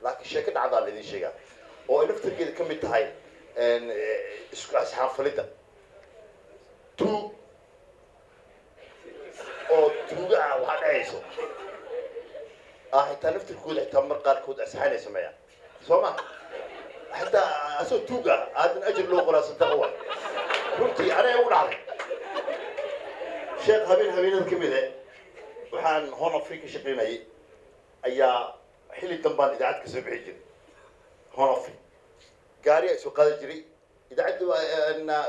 لكن شكل عضال اللي شيء oo nafta geed ka mid tahay isku asxaafalida tu oo tuuga waxa dhayso inta nafta ku leeyahay tamar qaar kood asxaanay sameeyaan Soma hatta asoo tuuga aadan ajir loo qoraa sadaqo runtii ana ugu dhacday sheekh habeenada kamid ah waxaan Horn Africa shaqeynayay ayaa xilli dambaan idaacad ka soo bixi jiray Horn Africa gaari ay soo qaadi jiray idaacaddu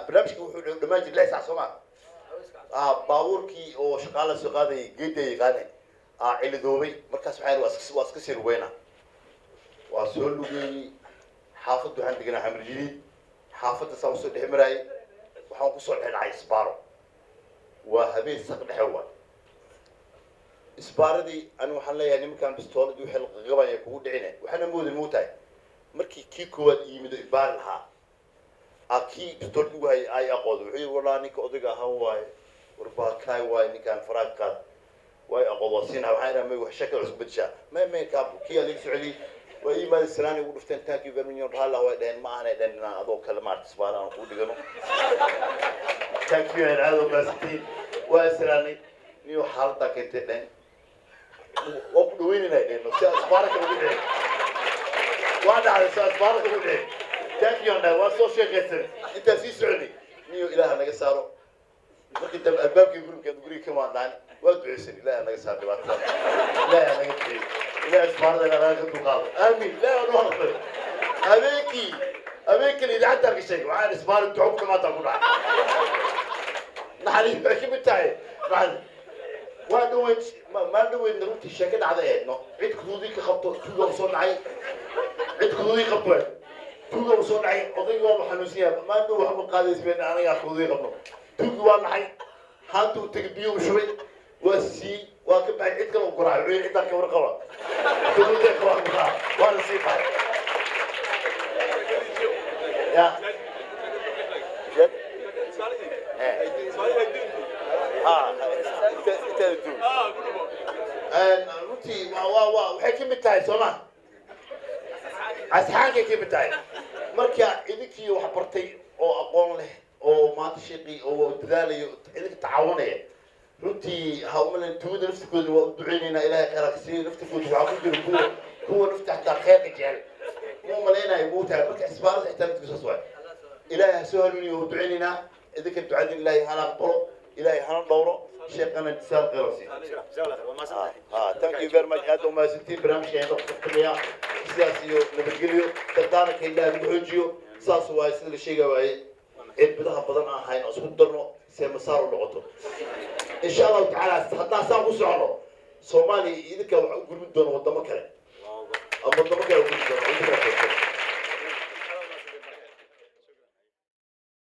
barnaamijku wuxuu dhamaan jiray 6 saac Soomaa baabuurkii oo shaqaale soo qaaday geeday qaanay cilidoobay markaas waxaan iska sii ruweyna waa soo lugay xaafaddu waxaan deganaa xamar jilid xaafadda soo soo dhexmaray waxaan ku soo dhacay isbaaro waa habeen saq dhexe isbaaradii aan waxaan leeyahay nimankan bistoolad wixii la qabay kugu dhicina waxana moodin markii kii koowaad yimid ibaar lahaa akii bistoolad ugu ay aqoon wuxuu walaa ninka odayga ahaa waay warbaa kaay waay ninkan faraaqad waay aqoonsiina waxaan ma wax shakal cusub badsha ma ka kii alig socdi way ma salaani ugu dhufteen taagi verminion raala way dheen ma aanay dheen adoo kale maarta isbaara aan ku dhigano taagi aan aado baasti waa salaani niyo xaalada keentay dheen وقدويننا إنه سأسبارك وده واحد على سأسبارك وده تاكي عنا واسو شيء كسر أنت سي سعودي ميو إله أنا قصاره ممكن تبقى الباب يقولون كان تقولي كمان دان وادعسني لا أنا قصار دبعت لا أنا قلت لا أسبارك أنا كنت قال آمين لا أنا أخبر أبيك اللي عندك شيء وعاد أسبارك تعوق ما تقول نحلي كيف بتاعي بعد وادويت ما دويت نروح الشكل على إنه عيد خذودي كخبطة توجا وصنعي عيد خذودي خبطة توجا وصنعي قضية ومحنوسية ما دو هم قادس بين أنا يا خذودي خبطة توجا ومحي هاتو تقبيو شوي وسي واقف بعد عيد كم قرعة عيد عيد كم ورقة خذودي قرعة وأنا سيفا يا جد runtii waxay ka mid tahay Soomaa asxaanka ka mid tahay marka idinkii wax bartay oo aqoon leh oo maanta shaqi oo dadaalayo idinka tacaawanaya runtii hawmalan tumada naftikooda waa u duceynayna ilaahay khayr ka siiyo naftikooda waxa ku jira kuwa nafta xataa khayr ka jecel ma maleynaayo muutaa marka isbaarada xitaa naftiisa soo ilaahay soo haluniyo u duceynayna idinka ducada ilaahay hana aqbalo ilaahay hana dhowro شيخنا اتصال قرصي thank you very much aad uma sintiin barnaamijkeena qofkaliya siyaasiyo nabadgelyo dadaalka ilaahay wuxuujiyo saas waa sida la sheegay waay ciidbadaha badan aan hayn oo isku darno si masaar u noqoto insha Allah taala haddaan saan ku socono Soomaaliya idinka wax u gurmid doono wadamo kale ama wadamo kale u gurmid doono